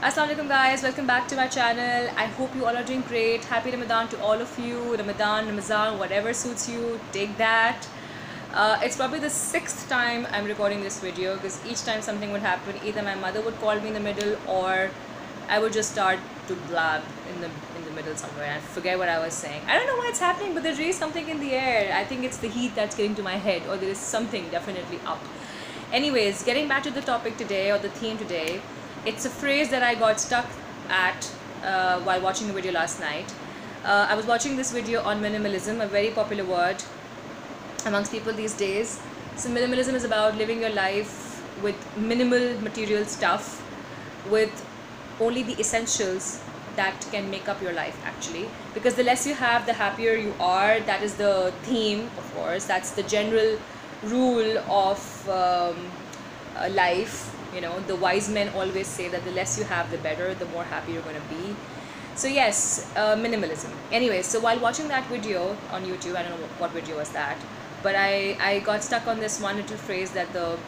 Assalamu alaikum guys, welcome back to my channel. I hope you all are doing great. Happy Ramadan to all of you. Ramazan, whatever suits you, take that. It's probably the sixth time I'm recording this video because each time something would happen, either my mother would call me in the middle or I would just start to blab in the middle somewhere and forget what I was saying. I don't know why it's happening, but there's really something in the air. I think it's the heat that's getting to my head, or there is something definitely up. Anyways, getting back to the topic today, or the theme today, it's a phrase that I got stuck at while watching a video last night. I was watching this video on minimalism, a very popular word amongst people these days. So minimalism is about living your life with minimal material stuff, with only the essentials that can make up your life actually, because the less you have, the happier you are. That is the theme, of course. That's the general rule of life. You know, the wise men always say that the less you have, the better, the more happy you're going to be. So yes, minimalism. Anyway, so while watching that video on YouTube, I don't know what video was that, but I got stuck on this one little phrase that the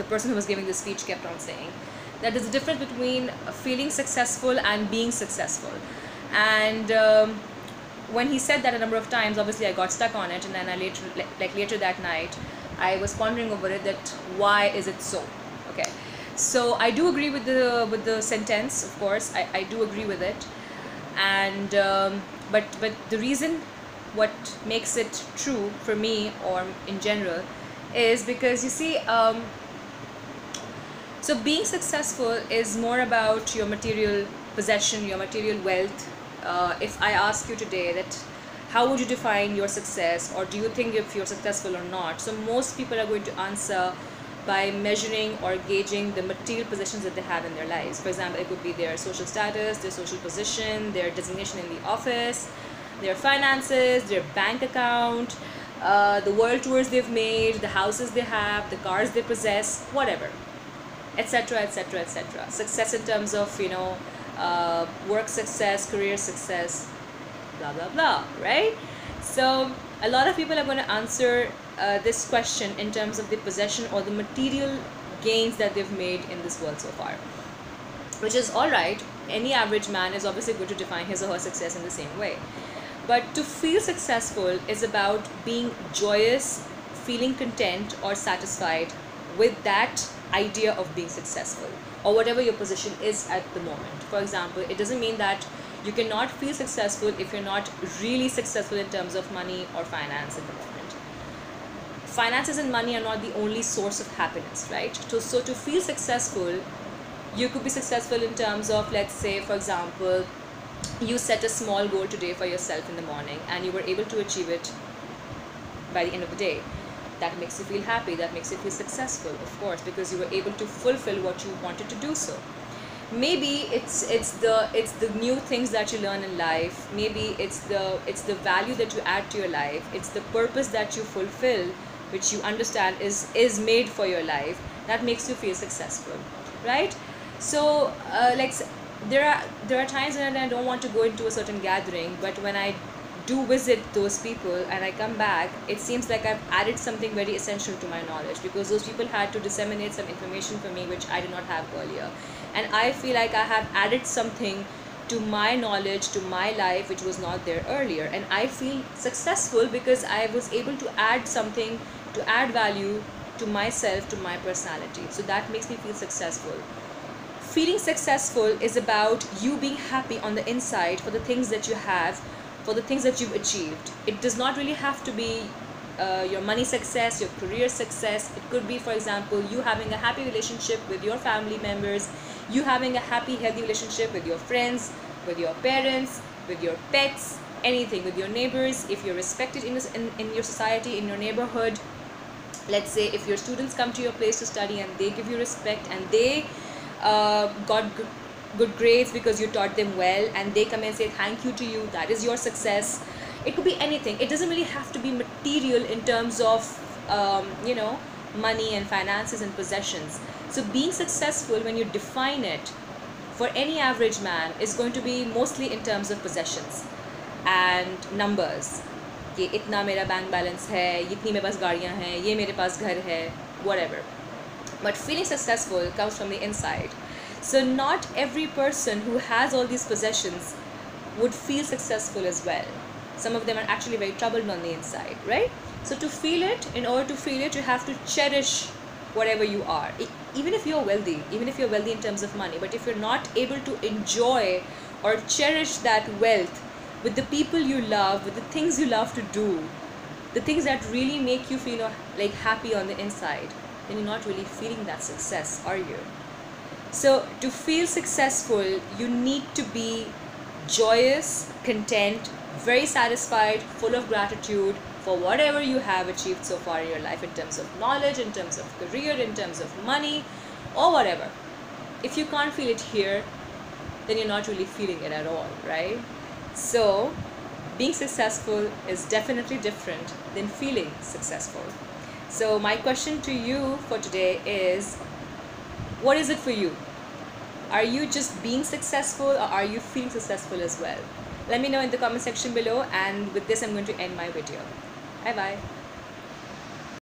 person who was giving the speech kept on saying, that there's a difference between feeling successful and being successful. And when he said that a number of times, obviously I got stuck on it, and then I later that night I was pondering over it, that why is it so? Okay, so I do agree with the sentence, of course. I do agree with it, and but the reason what makes it true for me, or in general, is because you see, so being successful is more about your material possession, your material wealth. If I ask you today that how would you define your success, or do you think if you're successful or not, so most people are going to answer by measuring or gauging the material possessions that they have in their lives. For example, it could be their social status, their social position, their designation in the office, their finances, their bank account, the world tours they've made, the houses they have, the cars they possess, whatever, etc, etc, etc. Success in terms of, you know, work success, career success, blah blah blah, right? So a lot of people are going to answer this question in terms of the possession or the material gains that they've made in this world so far, which is all right. Any average man is obviously going to define his or her success in the same way, but to feel successful is about being joyous, feeling content or satisfied with that idea of being successful, or whatever your position is at the moment. For example, it doesn't mean that you cannot feel successful if you're not really successful in terms of money or finance at the moment. Finances and money are not the only source of happiness, right? So to feel successful, you could be successful in terms of, let's say, for example, you set a small goal today for yourself in the morning and you were able to achieve it by the end of the day. That makes you feel happy, that makes you feel successful, of course, because you were able to fulfill what you wanted to do so. Maybe it's the new things that you learn in life. Maybe it's the value that you add to your life. It's the purpose that you fulfill, which you understand is made for your life. That makes you feel successful, right? So like, there are times when I don't want to go into a certain gathering, but when I do visit those people and I come back, it seems like I've added something very essential to my knowledge, because those people had to disseminate some information for me which I did not have earlier, and I feel like I have added something to my knowledge, to my life, which was not there earlier, and I feel successful because I was able to add something, to add value to myself, to my personality. So that makes me feel successful. Feeling successful is about you being happy on the inside for the things that you have, for the things that you've achieved. It does not really have to be your money success, your career success. It could be, for example, you having a happy relationship with your family members, you having a happy, healthy relationship with your friends, with your parents, with your pets, anything, with your neighbors, if you're respected in your society, in your neighborhood. Let's say if your students come to your place to study and they give you respect, and they got good grades because you taught them well, and they come and say thank you to you, that is your success. It could be anything. It doesn't really have to be material in terms of you know, money and finances and possessions. So being successful, when you define it for any average man, is going to be mostly in terms of possessions and numbers. कि इतना मेरा bank balance है, इतनी मेरे पास गाड़ियाँ हैं, ये मेरे पास घर है, whatever. But feeling successful comes from the inside. So not every person who has all these possessions would feel successful as well. Some of them are actually very troubled on the inside, right? So to feel it, in order to feel it, you have to cherish whatever you are. Even if you're wealthy, even if you're wealthy in terms of money, but if you're not able to enjoy or cherish that wealth with the people you love, with the things you love to do, the things that really make you feel like happy on the inside, then you're not really feeling that success, are you? So to feel successful, you need to be joyous, content, very satisfied, full of gratitude for whatever you have achieved so far in your life, in terms of knowledge, in terms of career, in terms of money, or whatever. If you can't feel it here, then you're not really feeling it at all, right? So being successful is definitely different than feeling successful. So my question to you for today is, what is it for you? Are you just being successful, or are you feeling successful as well? Let me know in the comment section below, and with this I'm going to end my video. Bye bye.